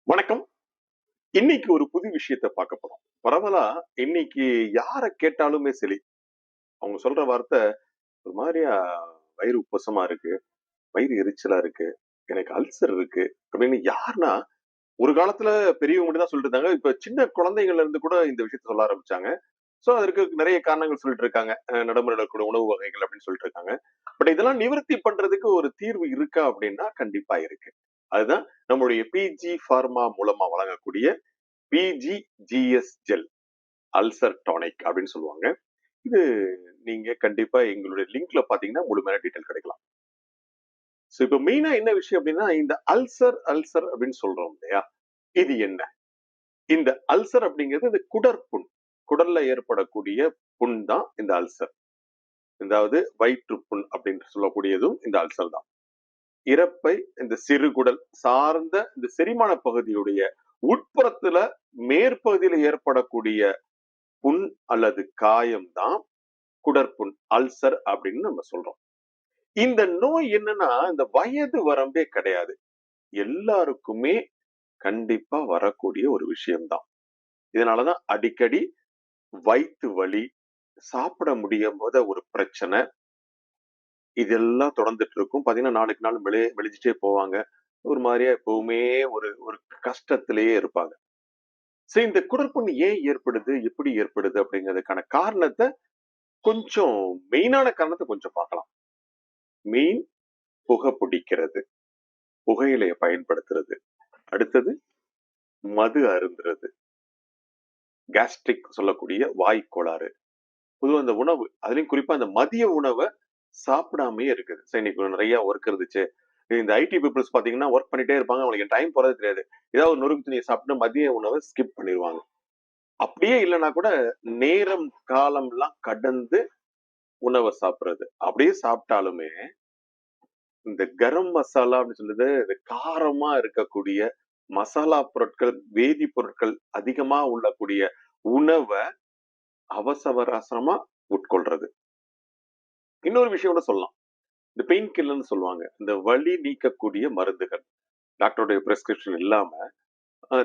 வணக்கம். இன்னைக்கு ஒரு புது விஷயத்த பார்க்க போறோம். பரவலா இன்னைக்கு யார கேட்டாலுமே சரி, அவங்க சொல்ற வார்த்தை ஒரு மாரியா வயிறு உப்பசமா இருக்கு, வயிறு எரிச்சலா இருக்கு, எனக்கு அல்சர் இருக்கு அப்படின்னு யாருன்னா, ஒரு காலத்துல பெரியவங்க மட்டும் தான் சொல்லிட்டு இருந்தாங்க. இப்ப சின்ன குழந்தைகள்ல இருந்து கூட இந்த விஷயத்த சொல்ல ஆரம்பிச்சாங்க. சோ, அதற்கு நெறைய காரணங்கள் சொல்லிட்டு இருக்காங்க. நடைமுறையில இருக்கக்கூடிய உணவு வகைகள் அப்படின்னு சொல்லிட்டு இருக்காங்க. பட் இதெல்லாம் நிவர்த்தி பண்றதுக்கு ஒரு தீர்வு இருக்கா அப்படின்னா, கண்டிப்பா இருக்கு. அதுதான் நம்முடைய பிஜி ஃபார்மா மூலமா வழங்கக்கூடிய பிஜிஜிஎஸ் ஜெல் அல்சர் டானிக் அப்படின்னு சொல்லுவாங்க. இது நீங்க கண்டிப்பா எங்களுடைய லிங்க்ல பாத்தீங்கன்னா முழுமையான டீடைல் கிடைக்கலாம். சோ இப்ப மெயினா என்ன விஷயம் அப்படின்னா இந்த அல்சர் அல்சர் அப்படின்னு சொல்றோம் இல்லையா? இது என்ன? இந்த அல்சர் அப்படிங்கிறது இது குடற்புண். குடல்ல ஏற்படக்கூடிய புண் தான் இந்த அல்சர். அதாவது வயிற்றுப்புண் அப்படின்னு சொல்லக்கூடியதும் இந்த அல்சர் தான். இரைப்பை இந்த சிறுகுடல் சார்ந்த இந்த செரிமான பகுதியுடைய உட்புறத்துல மேற்பகுதியில ஏற்படக்கூடிய புண் அல்லது காயம் தான் குடற்புண் அல்சர் அப்படின்னு நம்ம சொல்றோம். இந்த நோய் என்னன்னா இந்த வயது வரம்பே கிடையாது. எல்லாருக்குமே கண்டிப்பா வரக்கூடிய ஒரு விஷயம்தான். இதனாலதான் அடிக்கடி வயித்து வலி, சாப்பிட முடியும் போத ஒரு பிரச்சனை, இதெல்லாம் தொடர்ந்துட்டு இருக்கும். பாத்தீங்கன்னா நாளுக்கு நாள் மெலிஞ்சிட்டே போவாங்க. ஒரு மாதிரியா எப்பவுமே ஒரு ஒரு கஷ்டத்திலேயே இருப்பாங்க. சரி, இந்த குடற்புண் ஏன் ஏற்படுது, எப்படி ஏற்படுது அப்படிங்கிறதுக்கான காரணத்தை கொஞ்சம் மெயினான காரணத்தை கொஞ்சம் பார்க்கலாம். மெயின் புகை பிடிக்கிறது, புகையிலைய பயன்படுத்துறது, அடுத்தது மது அருந்துறது, கேஸ்ட்ரிக் சொல்லக்கூடிய வாய் கோளாறு. பொதுவா அந்த உணவு, அதுலயும் குறிப்பா அந்த மதிய உணவ சாப்பிடாமயே இருக்குது. சரி, இன்னைக்கு நிறைய ஒர்க் இருந்துச்சு. இந்த ஐடி பீப்புள்ஸ் பாத்தீங்கன்னா ஒர்க் பண்ணிட்டே இருப்பாங்க. அவங்களுக்கு டைம் போறது தெரியாது. ஏதாவது ஒரு நொறுக்கு தீனிய சாப்பிட்டு மதிய உணவை ஸ்கிப் பண்ணிருவாங்க. அப்படியே இல்லைன்னா கூட நேரம் காலம்லாம் கடந்து உணவை சாப்பிடுறது. அப்படியே சாப்பிட்டாலுமே இந்த கரம் மசாலா அப்படின்னு சொல்லுது, இது காரமா இருக்கக்கூடிய மசாலா பொருட்கள், வேதி பொருட்கள் அதிகமா உள்ளக்கூடிய உணவ அவசர உட்கொள்றது. இன்னொரு விஷயம் கூட சொல்லலாம். இந்த பெயின் கில்லர்ன்னு சொல்லுவாங்க. இந்த வலி நீக்கக்கூடிய மருந்துகள். டாக்டருடைய பிரிஸ்கிரிப்ஷன் இல்லாம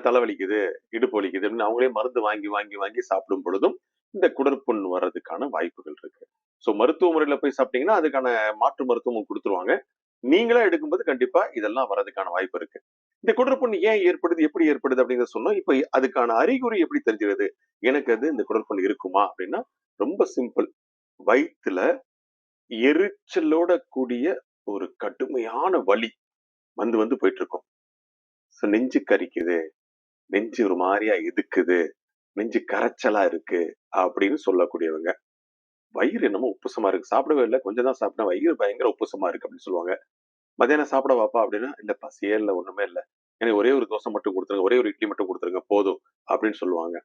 தலைவலிக்குது, இடுப்பு வலிக்குது அப்படின்னு அவங்களே மருந்து வாங்கி வாங்கி வாங்கி சாப்பிடும் பொழுதும் இந்த குடற்புண் வர்றதுக்கான வாய்ப்புகள் இருக்கு. சோ மருத்துவ முறையில போய் சாப்பிட்டீங்கன்னா அதுக்கான மாற்று மருத்துவமும் குடுத்துருவாங்க. நீங்களா எடுக்கும்போது கண்டிப்பா இதெல்லாம் வர்றதுக்கான வாய்ப்பு இருக்கு. இந்த குடற்புண் ஏன் ஏற்படுது, எப்படி ஏற்படுது அப்படிங்கறத சொன்னோம். இப்ப அதுக்கான அறிகுறி எப்படி தெரிஞ்சுக்கிறது? எனக்கு அது இந்த குடற்புண் இருக்குமா அப்படின்னா, ரொம்ப சிம்பிள். வயித்துல எரிச்சலோட கூடிய ஒரு கடுமையான வலி வந்து வந்து போயிட்டு இருக்கும். நெஞ்சு கரிக்குது, நெஞ்சு ஒரு மாதிரியா எதுக்குது, நெஞ்சு கரைச்சலா இருக்கு அப்படின்னு சொல்லக்கூடியவங்க. வயிறு என்னமோ உப்புசமா இருக்கு. சாப்பிடவே இல்ல. கொஞ்சம் தான் சாப்பிட்டேன். வயிறு பயங்கர உப்புசமா இருக்கு அப்படின்னு சொல்லுவாங்க. மத்தியானம் சாப்பிட வாப்பா அப்படின்னா, இல்ல பசியே இல்ல, ஒண்ணுமே இல்ல. எனக்கு ஒரே ஒரு தோசை மட்டும் குடுத்துருங்க. ஒரே ஒரு இட்லி மட்டும் குடுத்துருங்க போதும் அப்படின்னு சொல்லுவாங்க.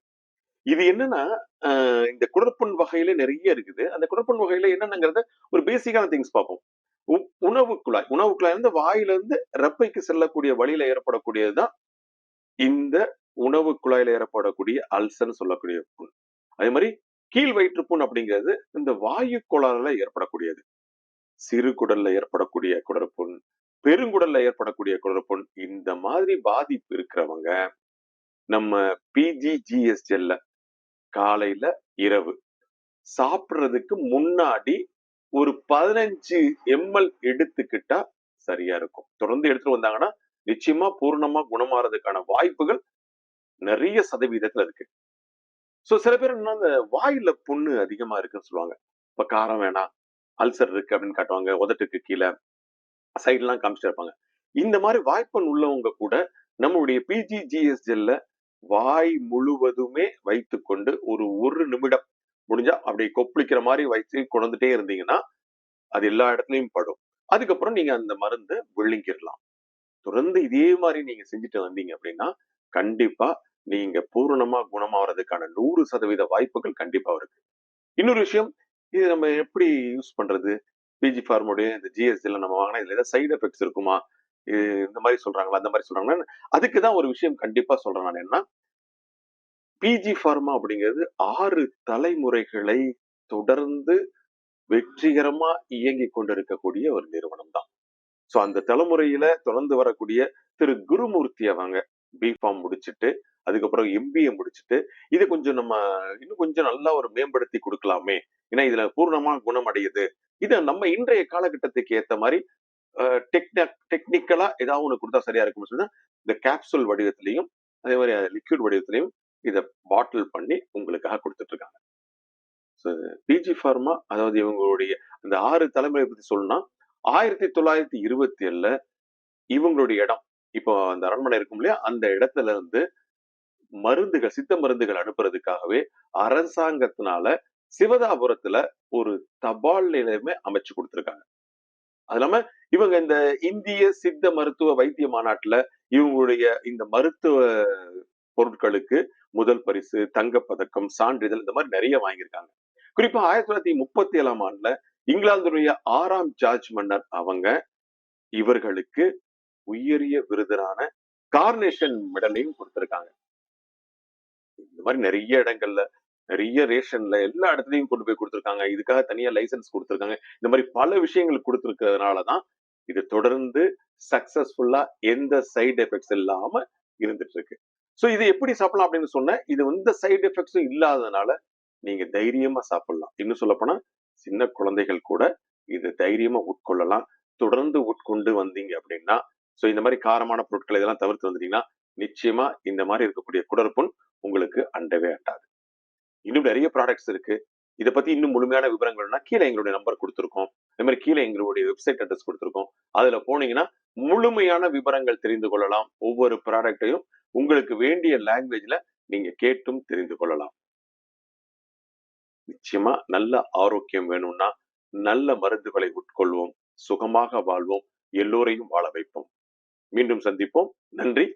இது என்னன்னா, அ இந்த குடற்புண் வகையில நெறைய இருக்குது. அந்த குடற்புண் வகையில என்னென்னங்கிறத ஒரு பேசிக்கான திங்ஸ் பார்ப்போம். உ உணவு குழாய். உணவு குழாயிலிருந்து வாயிலிருந்து இரைப்பைக்கு செல்லக்கூடிய வழியில ஏற்படக்கூடியது தான் இந்த உணவு குழாயில ஏற்படக்கூடிய அல்சர்ன்னு சொல்லக்கூடிய புண். அதே மாரி கீழ் வயிற்றுப்புண் அப்படிங்கிறது இந்த வாயு கோளாறுல ஏற்படக்கூடியது. சிறு குடல்ல ஏற்படக்கூடிய குடற்புண், பெருங்குடல்ல ஏற்படக்கூடிய குடற்புண், இந்த மாதிரி பாதிப்பு இருக்கிறவங்க நம்ம பிஜிஜிஎஸ்எல்ல காலையில, இரவு சாப்பிடுறதுக்கு முன்னாடி ஒரு 15 எம்எல் எடுத்துக்கிட்டா சரியா இருக்கும். தொடர்ந்து எடுத்துட்டு வந்தாங்கன்னா, நிச்சயமா பூரணமா குணமாறதுக்கான வாய்ப்புகள் நெறைய சதவீதத்துல இருக்கு. சோ சில பேர் என்னன்னா, அந்த வாயில புண்ணு அதிகமா இருக்குன்னு சொல்லுவாங்க. இப்ப காரம் வேணாம், அல்சர் இருக்கு அப்படின்னு காட்டுவாங்க. உதட்டுக்கு கீழ சைடுலாம் காமிச்சிட்டே இருப்பாங்க. இந்த மாரி வாய்ப்புண் உள்ளவங்க கூட நம்மளுடைய பிஜிஜிஎஸ் ஜெல்ல வாய் முழுவதுமே வைத்துக்கொண்டு ஒரு 1 நிமிடம் முடிஞ்சா அப்படி கொப்பளிக்கிற மாரி வச்சு கொணந்துட்டே இருந்தீங்கன்னா, அது எல்லா இடத்துலயும் படும். அதுக்கப்புறம் நீங்க அந்த மருந்த விழுங்கிரலாம். தொடர்ந்து இதே மாரி நீங்க செஞ்சுட்டு வந்தீங்க அப்படின்னா, கண்டிப்பா நீங்க பூரணமா குணமாவறதுக்கான 100% வாய்ப்புகள் கண்டிப்பா இருக்கு. இன்னொரு விஷயம், இது நம்ம எப்படி யூஸ் பண்றது? பிஜி ஃபார்முடைய இந்த ஜிஎஸ்டில நம்ம வாங்குனா இதுல ஏதாவது சைட் எஃபெக்ட்ஸ் இருக்குமா? இது இந்த மாரி சொல்றாங்களா? அந்த மாரி சொல்றாங்களான்னு அதுக்கு தான் ஒரு விஷயம் கண்டிப்பா சொல்றேன் நானு. என்னன்னா, பிஜி ஃபார்மா அப்படிங்கிறது 6 தலைமுறைகளை தொடர்ந்து வெற்றிகரமா இயங்கிக் கொண்டிருக்கக்கூடிய ஒரு நிறுவனம் தான். சோ அந்த தலைமுறையில தொடர்ந்து வரக்கூடிய திரு குருமூர்த்தி அவங்க. பிஃபார்ம் முடிச்சுட்டு, அதுக்கப்புறம் எம்பிஏ முடிச்சுட்டு, இத கொஞ்சம் நம்ம இன்னும் கொஞ்சம் நல்லா ஒரு மேம்படுத்தி குடுக்கலாமே! ஏன்னா இதுல பூர்ணமா குணம் அடையுது. இத நம்ம இன்றைய காலகட்டத்துக்கு ஏத்த மாரி அ டெக்னிக்கலா ஏதாவது ஒண்ணு குடுத்தா சரியா இருக்கும்னு சொன்னா, இந்த கேப்சூல் வடிவத்திலயும், அதே மாரி லிக்விட் வடிவத்திலயும் இத பாட்டில் பண்ணி உங்களுக்காக குடுத்துட்டு இருக்காங்க. ஸோ பிஜி ஃபார்மா அதாவது இவங்களுடைய அந்த 6 தலைமுறைய பத்தி சொல்லணும்னா, 1927ல இவங்களுடைய இடம், இப்போ அந்த அரண்மனை இருக்கும் இல்லையா? அந்த இடத்துல இருந்து மருந்துகள், சித்த மருந்துகள் அனுப்புறதுக்காகவே அரசாங்கத்தினால சிவதாபுரத்துல ஒரு தபால் நிலையமே அமைச்சு குடுத்துருக்காங்க. அது இல்லாம இவங்க இந்த இந்திய சித்த மருத்துவ வைத்திய மாநாட்டுல இவங்களுடைய இந்த மருத்துவ பொருட்களுக்கு முதல் பரிசு, தங்கப் பதக்கம், சான்றிதழ் இந்த மாரி நெறைய வாங்கியிருக்காங்க. குறிப்பா 1937ஆம் ஆண்டுல இங்கிலாந்துடைய 6ஆம் ஜார்ஜ் மன்னர் அவங்க இவர்களுக்கு உயரிய விருதான கார்னேஷன் மெடலையும் குடுத்திருக்காங்க. இந்த மாரி நெறைய இடங்கள்ல, நெறைய ரேஷன்ல எல்லா இடத்துலயும் கொண்டு போய் குடுத்துருக்காங்க. இதுக்காக தனியா லைசென்ஸ் குடுத்துருக்காங்க. இந்த மாரி பல விஷயங்கள் குடுத்திருக்கிறதுனால தான், இது தொடர்ந்து சக்சஸ்ஃபுல்லா எந்த சைட் எஃபெக்ட்ஸ் இல்லாம இருந்துட்டு இருக்கு. ஸோ இத எப்படி சாப்பிடலாம் அப்படின்னு சொன்னேன். இது எந்த சைட் எஃபெக்ட்ஸும் இல்லாததுனால, நீங்க தைரியமா சாப்பிடலாம். இன்னும் சொல்லப்போனா, சின்ன குழந்தைகள் கூட இத தைரியமா உட்கொள்ளலாம். தொடர்ந்து உட்கொண்டு வந்தீங்க அப்படின்னா, ஸோ இந்த மாரி காரமான பொருட்கள் இதெல்லாம் தவிர்த்து வந்துட்டீங்கன்னா, நிச்சயமா இந்த மாரி இருக்கக்கூடிய குடற்புண் உங்களுக்கு அண்டவே அண்டாது. இன்னும் நெறைய ப்ராடக்ட்ஸ் இருக்கு. இத பத்தி இன்னும் முழுமையான விவரங்கள்னா, கீழ எங்களுடைய நம்பர் குடுத்திருக்கோம். அதே மாரி கீழ எங்களுடைய வெப்சைட் அட்ரஸ் குடுத்திருக்கோம். அதுல போனீங்கன்னா, முழுமையான விவரங்கள் தெரிந்து கொள்ளலாம். ஒவ்வொரு ப்ராடக்ட்டையும் உங்களுக்கு வேண்டிய லாங்குவேஜ்ல நீங்க கேட்டும் தெரிந்து கொள்ளலாம். நிச்சயமா நல்ல ஆரோக்கியம் வேணும்னா, நல்ல மருந்துகளை உட்கொள்வோம். சுகமாக வாழ்வோம். எல்லோரையும் வாழ வைப்போம். மீண்டும் சந்திப்போம். நன்றி.